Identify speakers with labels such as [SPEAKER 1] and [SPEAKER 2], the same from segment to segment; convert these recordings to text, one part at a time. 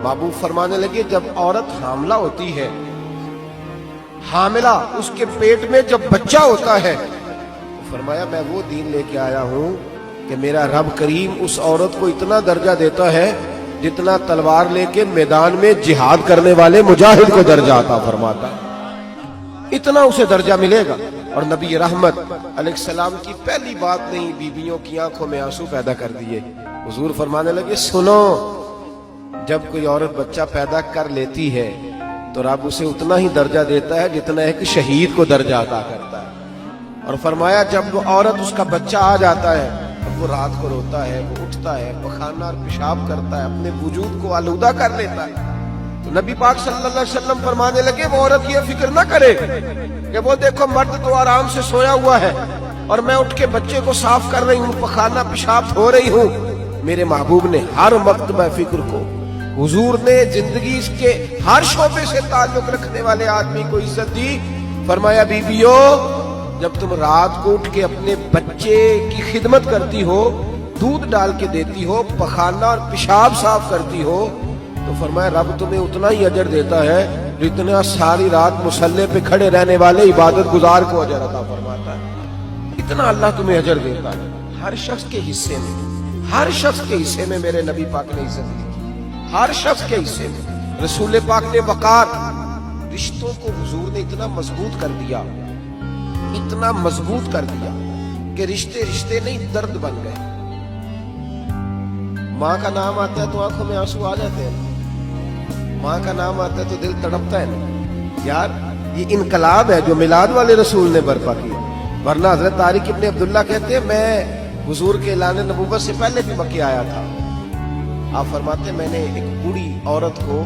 [SPEAKER 1] محبوب فرمانے لگے جب عورت حاملہ ہوتی ہے، حاملہ اس کے پیٹ میں جب بچہ ہوتا ہے، فرمایا میں وہ دین لے کے آیا ہوں کہ میرا رب کریم اس عورت کو اتنا درجہ دیتا ہے جتنا تلوار لے کے میدان میں جہاد کرنے والے مجاہد کو درجہ عطا فرماتا ہے، اتنا اسے درجہ ملے گا۔ اور نبی رحمت علیہ السلام کی پہلی بات نہیں بیویوں کی آنکھوں میں آنسو پیدا کر دیے۔ حضور فرمانے لگے سنو، جب کوئی عورت بچہ پیدا کر لیتی ہے تو رب اسے اتنا ہی درجہ دیتا ہے جتنا ایک شہید کو درجہ عطا کرتا ہے۔ اور فرمایا جب وہ عورت اس کا بچہ آ جاتا ہے، اب وہ رات کو روتا ہے، وہ اٹھتا ہے، پخانہ اور پیشاب کرتا ہے، اپنے وجود کو آلودہ کر لیتا ہے، تو نبی پاک صلی اللہ علیہ وسلم فرمانے لگے وہ عورت یہ فکر نہ کرے کہ وہ دیکھو مرد تو آرام سے سویا ہوا ہے اور میں اٹھ کے بچے کو صاف کر رہی ہوں، پخانہ پیشاب دھو رہی ہوں۔ میرے محبوب نے ہر مرتبہ فکر کو، حضور نے زندگی کے ہر شعبے سے تعلق رکھنے والے آدمی کو عزت دی۔ فرمایا بیویو جب تم رات کو اٹھ کے اپنے بچے کی خدمت کرتی ہو، دودھ ڈال کے دیتی ہو، پخانہ اور پیشاب صاف کرتی ہو، تو فرمایا رب تمہیں اتنا ہی اجر دیتا ہے جتنا ساری رات مصلی پہ کھڑے رہنے والے عبادت گزار کو اجر عطا فرماتا ہے۔ اتنا اللہ تمہیں اجر دیتا ہے۔ ہر شخص کے حصے میں، ہر شخص کے حصے میں میرے نبی پاک نے عزت دی، ہر شخص کے حصے میں۔ رسول پاک نے وقار، رشتوں کو حضور نے اتنا مضبوط کر دیا، اتنا مضبوط کر دیا کہ رشتے رشتے نہیں درد بن گئے۔ ماں کا نام آتا ہے تو آنکھوں میں آنسو آ جاتے ہیں، ماں کا نام آتا ہے تو دل تڑپتا ہے نا یار۔ یہ انقلاب ہے جو میلاد والے رسول نے برپا کیا، ورنہ حضرت طارق ابن عبداللہ کہتے ہیں میں حضور کے اعلان نبوت سے پہلے بھی مکے آیا تھا۔ آپ فرماتے ہیں میں نے ایک بوڑھی عورت کو،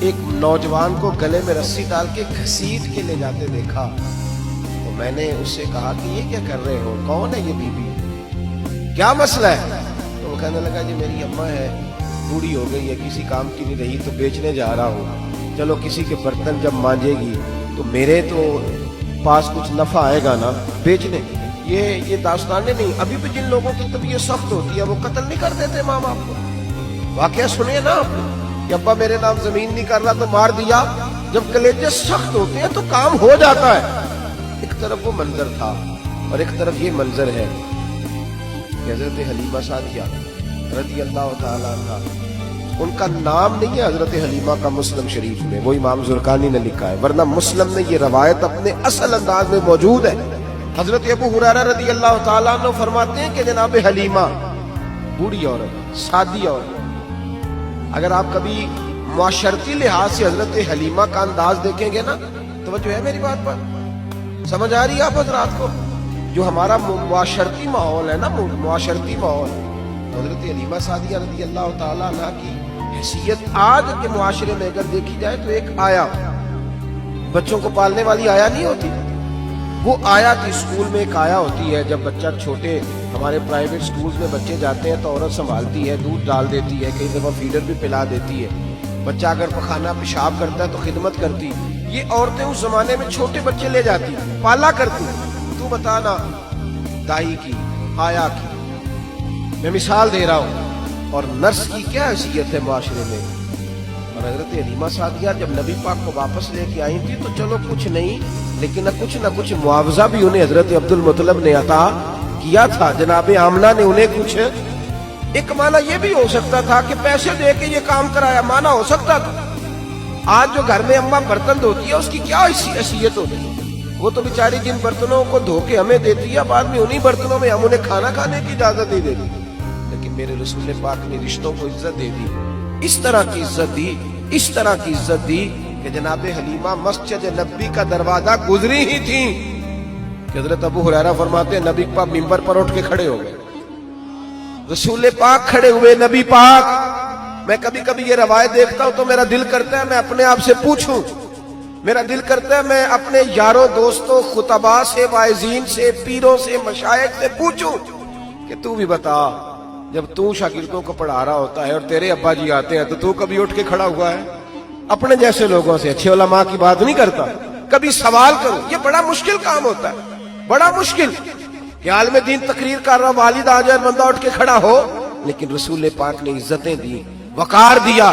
[SPEAKER 1] ایک نوجوان کو گلے میں رسی ڈال کے گھسیٹ کے لے جاتے دیکھا، تو میں نے اس سے کہا کہ یہ کیا کر رہے ہو، کون ہے یہ بی بی، کیا مسئلہ ہے؟ تو وہ کہنے لگا جی میری اماں ہے، بوڑھی ہو گئی ہے، کسی کام کی نہیں رہی تو بیچنے جا رہا ہوں، چلو کسی کے برتن جب مانجے گی تو میرے تو پاس کچھ نفع آئے گا نا بیچنے۔ یہ داستانیں نہیں، ابھی بھی جن لوگوں کی طبیعت سخت ہوتی ہے وہ قتل نہیں کر دیتے ماں باپ کو۔ واقعہ سنیے نا آپ نے کہ ابا میرے نام زمین نہیں کر رہا تو مار دیا۔ جب کلیجے سخت ہوتے ہیں تو کام ہو جاتا ہے۔ ایک طرف وہ منظر تھا اور ایک طرف یہ منظر ہے کہ حضرت حلیمہ سعدیہ رضی اللہ تعالیٰ عنہ، ان کا نام نہیں ہے حضرت حلیمہ کا مسلم شریف میں، وہ امام زرقانی نے لکھا ہے، ورنہ مسلم میں یہ روایت اپنے اصل انداز میں موجود ہے۔ حضرت ابو ہریرہ رضی اللہ تعالیٰ عنہ فرماتے ہیں کہ جناب حلیمہ بوڑھی عورت، سادی عورت، اگر آپ کبھی معاشرتی لحاظ سے حضرت حلیمہ کا انداز دیکھیں گے نا، توجہ ہے میری بات پر، سمجھ آ رہی ہے آپ حضرات کو؟ جو ہمارا معاشرتی ماحول ہے نا، معاشرتی ماحول، حضرت حلیمہ سعدیہ رضی اللہ تعالیٰ عنہ کی حیثیت آج کے معاشرے میں اگر دیکھی جائے تو ایک آیا، بچوں کو پالنے والی آیا نہیں ہوتی، وہ آیا تھی۔ اسکول میں ایک آیا ہوتی ہے، جب بچہ چھوٹے ہمارے پرائیویٹ سکولز میں بچے جاتے ہیں تو عورت سنبھالتی ہے، دودھ ڈال دیتی ہے، کئی دفعہ فیڈر بھی پلا دیتی ہے، بچہ اگر پخانہ پیشاب کرتا ہے تو خدمت کرتی۔ یہ عورتیں اس زمانے میں چھوٹے بچے لے جاتی، پالا کرتی۔ تو بتانا دائی کی، آیا کی، میں مثال دے رہا ہوں، اور نرس کی کیا حیثیت ہے معاشرے میں۔ اور حضرت حلیمہ سعدیہ جب نبی پاک کو واپس لے کے آئی تھی تو چلو کچھ نہیں، لیکن نہ کچھ معاوضہ بھی انہیں حضرت عبد المطلب نے عطا کیا تھا۔ جناب آمنہ نے انہیں کچھ، ایک معنی یہ بھی ہو سکتا تھا کہ پیسے دے کے یہ کام کرایا، معنی ہو سکتا تھا۔ آج جو گھر میں اماں برتن دھوتی ہے اس کی کیا حیثیت ہوتی ہے؟ وہ تو بیچاری جن برتنوں کو دھو کے ہمیں دیتی ہے، بعد میں انہی برتنوں میں ہم انہیں کھانا کھانے کی اجازت نہیں دیتی۔ لیکن میرے رسول پاک نے رشتوں کو عزت دے دی، اس طرح کی عزت دی، اس طرح کی عزت دی کہ جناب حلیمہ مسجد نبی کا دروازہ گزری ہی تھی کہ حضرت ابو ہریرہ فرماتے ہیں نبی پاک ممبر پر اٹھ کے کھڑے ہو گئے، رسول پاک کھڑے ہوئے، نبی پاک۔ میں کبھی کبھی یہ روایت دیکھتا ہوں تو میرا دل کرتا ہے میں اپنے آپ سے پوچھوں، میرا دل کرتا ہے میں اپنے یاروں دوستوں خطباء سے، واعظین سے، پیروں سے، مشائخ سے پوچھوں کہ تو بھی بتا، جب تو شاگردوں کو پڑھا رہا ہوتا ہے اور تیرے ابا جی آتے ہیں تو کبھی اٹھ کے کھڑا ہوا ہے؟ اپنے جیسے لوگوں سے، اچھے علماء کی بات نہیں کرتا، کبھی سوال کرو۔ یہ بڑا مشکل کام ہوتا ہے، بڑا مشکل کہ عالم دین تقریر کر رہا، والد آ جائے، بندہ اٹھ کے کھڑا ہو، لیکن رسول پاک نے عزتیں دی، وقار دیا۔